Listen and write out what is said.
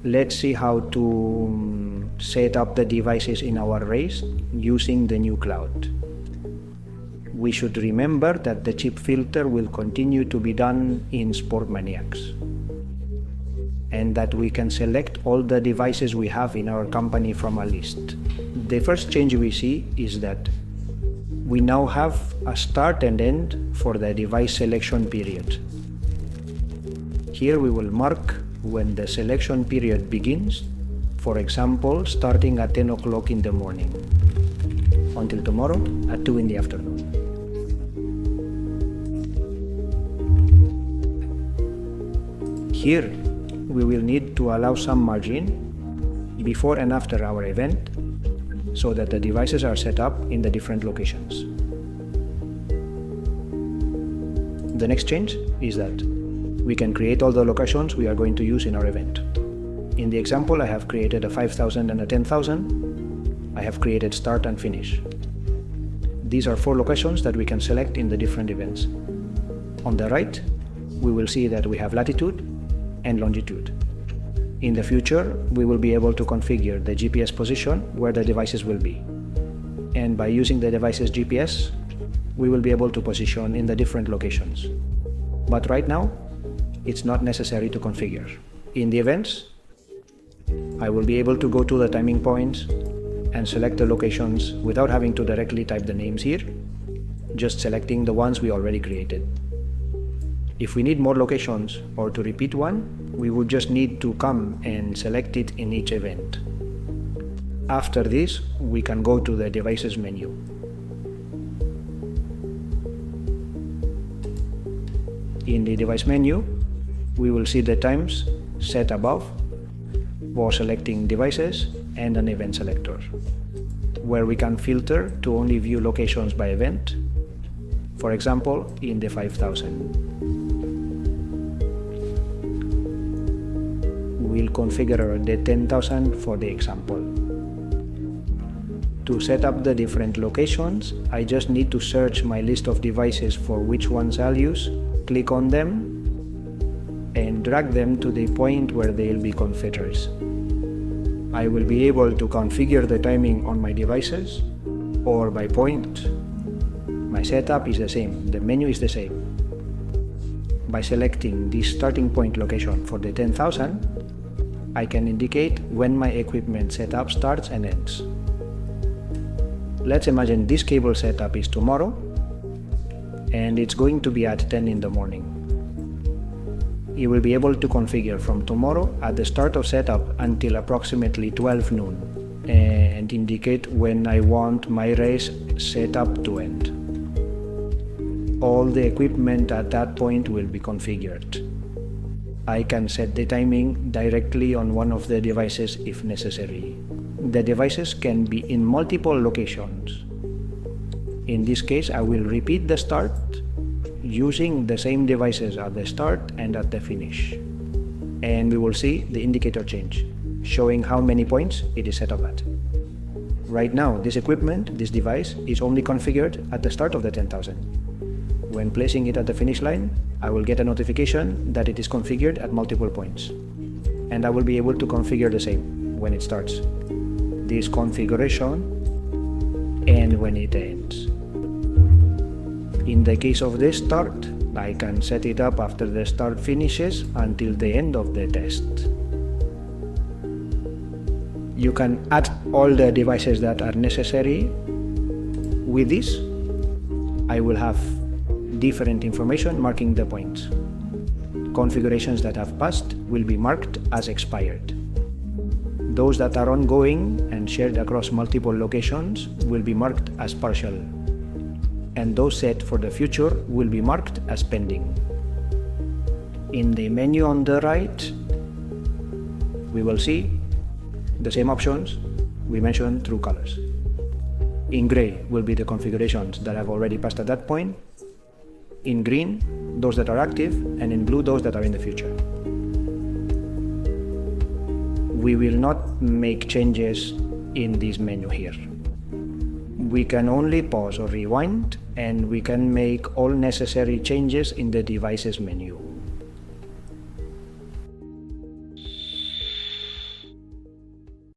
let's see how to set up the devices in our race using the new cloud. We should remember that the chip filter will continue to be done in Sportmaniacs, and that we can select all the devices we have in our company from a list. The first change we see is that we now have a start and end for the device selection period. Here we will mark when the selection period begins, for example, starting at 10 o'clock in the morning until tomorrow at 2 in the afternoon. Here we will need to allow some margin before and after our event so that the devices are set up in the different locations. The next change is that we can create all the locations we are going to use in our event. In the example, I have created a 5,000 and a 10,000. I have created start and finish. These are 4 locations that we can select in the different events. On the right, we will see that we have latitude and longitude. In the future, we will be able to configure the GPS position where the devices will be. And by using the device's GPS, we will be able to position in the different locations. But right now, it's not necessary to configure. In the events, I will be able to go to the timing points and select the locations without having to directly type the names here, just selecting the ones we already created. If we need more locations or to repeat one, we would just need to come and select it in each event. After this, we can go to the devices menu. In the device menu, we will see the times set above for selecting devices and an event selector, where we can filter to only view locations by event, for example, in the 5,000. We'll configure the 10,000 for the example. To set up the different locations, I just need to search my list of devices for which ones I'll use, click on them, and drag them to the point where they'll be configured. I will be able to configure the timing on my devices or by point. My setup is the same, the menu is the same. By selecting the starting point location for the 10,000, I can indicate when my equipment setup starts and ends. Let's imagine this cable setup is tomorrow and it's going to be at 10 in the morning. You will be able to configure from tomorrow at the start of setup until approximately 12 noon and indicate when I want my race setup to end. All the equipment at that point will be configured. I can set the timing directly on one of the devices if necessary. The devices can be in multiple locations. In this case, I will repeat the start using the same devices at the start and at the finish. And we will see the indicator change, showing how many points it is set up at. Right now, this equipment, this device, is only configured at the start of the 10,000. When placing it at the finish line, I will get a notification that it is configured at multiple points. And I will be able to configure the same when it starts, this configuration, and when it ends. In the case of the start, I can set it up after the start finishes until the end of the test. You can add all the devices that are necessary. With this, I will have different information marking the points. Configurations that have passed will be marked as expired. Those that are ongoing and shared across multiple locations will be marked as partial. And those set for the future will be marked as pending. In the menu on the right, we will see the same options we mentioned through colors. In gray will be the configurations that have already passed at that point, in green those that are active, and in blue those that are in the future. We will not make changes in this menu here. We can only pause or rewind, and we can make all necessary changes in the devices menu.